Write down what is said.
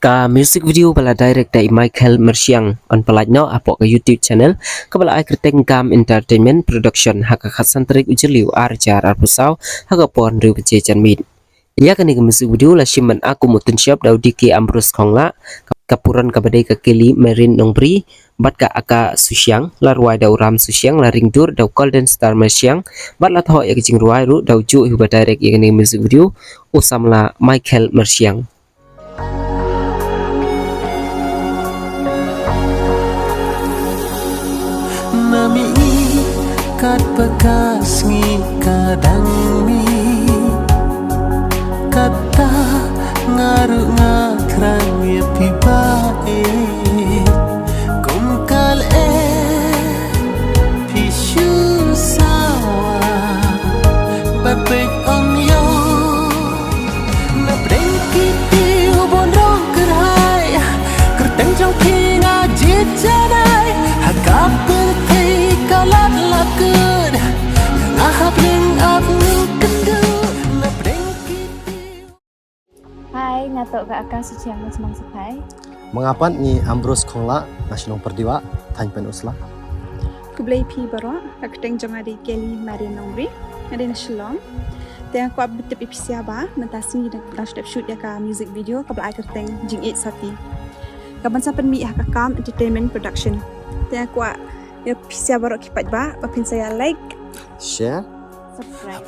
Ka music video bala direct dari Michael Mersiang on pelajno apok ke YouTube channel kabala ai kerteng Gam Entertainment Production haka khasan trik ujeliu arjar arpusau haka pon riu bece janmit ia kan music video la shimman aku mutun siap dau diki ambrus khongla kapuran kabadai ka keli Merin Nongbri bat ka aka susyang la ruai dau ram susyang la ringdur dau Golden Star Mersiang bat la tho ya kicing ruai ru dau ju hiba direct ia kan music video usamla Michael Mersiang. Nami kat bekas ngi kadang mi kata ngaru ngakrang ya pibae kumkal pishu sawa bapek om yo na breng kiti ubon rong kerai kerteng jong kinga jit janai hakap kalat lakud yang ahap ning ap ning kendu na breng kiti. Hai, ngatok ke aka suciang semang sepai. Mengapan ni Ambrus Khongla Nasional Perdiwa Tanjpan Usla. Kublai pi baro akdeng jangari Kelly Merin Nongbri ada Shalom. Teng ko ab tepi siaba mentasi dan step shoot ya ka music video kabla akdeng jing 8 sati. Kaban sapen mi ka Calm Entertainment Production. Teng ko ya siaba ro kipat ba, bapin saya like, Share, subscribe.